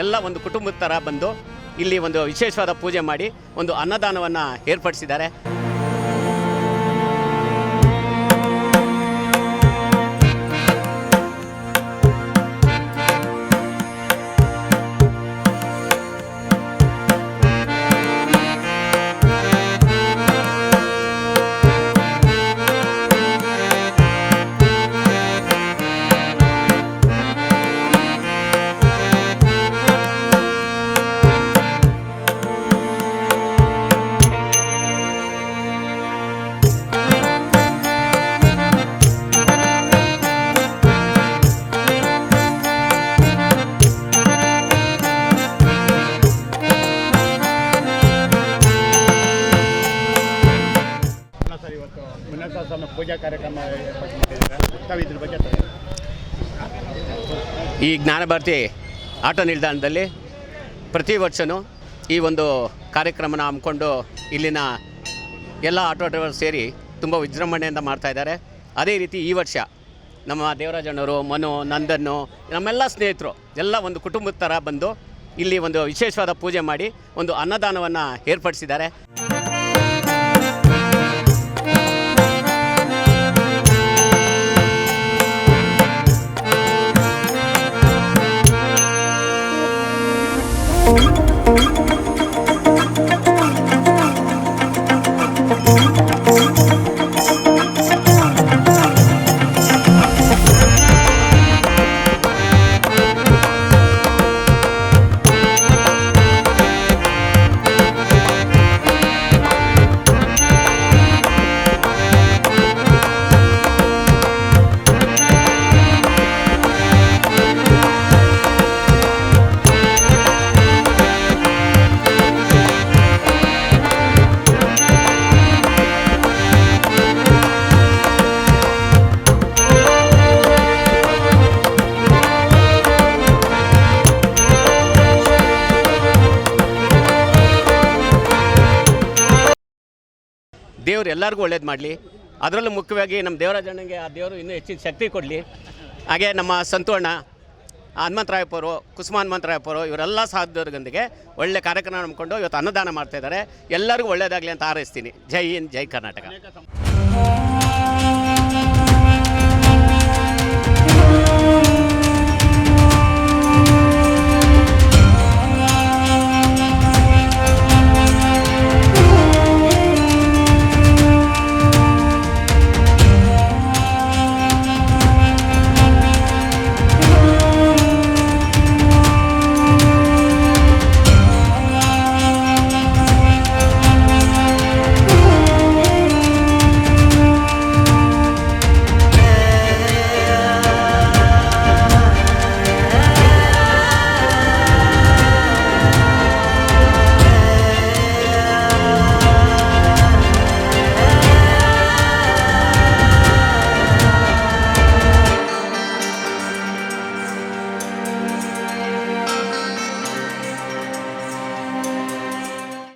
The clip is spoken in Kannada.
ಎಲ್ಲ ಒಂದು ಕುಟುಂಬದ ಥರ ಬಂದು ಇಲ್ಲಿ ಒಂದು ವಿಶೇಷವಾದ ಪೂಜೆ ಮಾಡಿ ಒಂದು ಅನ್ನದಾನವನ್ನು ಏರ್ಪಡಿಸಿದ್ದಾರೆ. ಪೂಜಾ ಕಾರ್ಯಕ್ರಮ ಇದ್ರ ಬಗ್ಗೆ ಈ ಜ್ಞಾನಭಾರತಿ ಆಟೋ ನಿಲ್ದಾಣದಲ್ಲಿ ಪ್ರತಿ ವರ್ಷವೂ ಈ ಒಂದು ಕಾರ್ಯಕ್ರಮನ ಹಮ್ಮಿಕೊಂಡು ಇಲ್ಲಿನ ಎಲ್ಲ ಆಟೋ ಡ್ರೈವರ್ ಸೇರಿ ತುಂಬ ವಿಜೃಂಭಣೆಯಿಂದ ಮಾಡ್ತಾಯಿದ್ದಾರೆ. ಅದೇ ರೀತಿ ಈ ವರ್ಷ ನಮ್ಮ ದೇವರಾಜಣ್ಣವರು, ಮನು, ನಂದನ್ನು, ನಮ್ಮೆಲ್ಲ ಸ್ನೇಹಿತರು ಎಲ್ಲ ಒಂದು ಕುಟುಂಬದ ಥರ ಬಂದು ಇಲ್ಲಿ ಒಂದು ವಿಶೇಷವಾದ ಪೂಜೆ ಮಾಡಿ ಒಂದು ಅನ್ನದಾನವನ್ನು ಏರ್ಪಡಿಸಿದ್ದಾರೆ. ದೇವರು ಎಲ್ಲರಿಗೂ ಒಳ್ಳೇದು ಮಾಡಲಿ. ಅದರಲ್ಲೂ ಮುಖ್ಯವಾಗಿ ನಮ್ಮ ದೇವರಾಜಣ್ಣಗೆ ಆ ದೇವರು ಇನ್ನೂ ಹೆಚ್ಚಿನ ಶಕ್ತಿ ಕೊಡಲಿ. ಹಾಗೆ ನಮ್ಮ ಸಂತೋಣ, ಹನುಮಂತರಾಯಪ್ಪವರು, ಕುಸುಮ ಹನುಮಂತರಾಯಪ್ಪವರು ಇವರೆಲ್ಲ ಸಹೋದರರೊಂದಿಗೆ ಒಳ್ಳೆ ಕಾರ್ಯಕ್ರಮ ಹಮ್ಮಿಕೊಂಡು ಇವತ್ತು ಅನ್ನದಾನ ಮಾಡ್ತಾಯಿದ್ದಾರೆ. ಎಲ್ಲರಿಗೂ ಒಳ್ಳೆಯದಾಗಲಿ ಅಂತ ಹಾರೈಸ್ತೀನಿ. ಜೈ ಹಿಂದ್, ಜೈ ಕರ್ನಾಟಕ.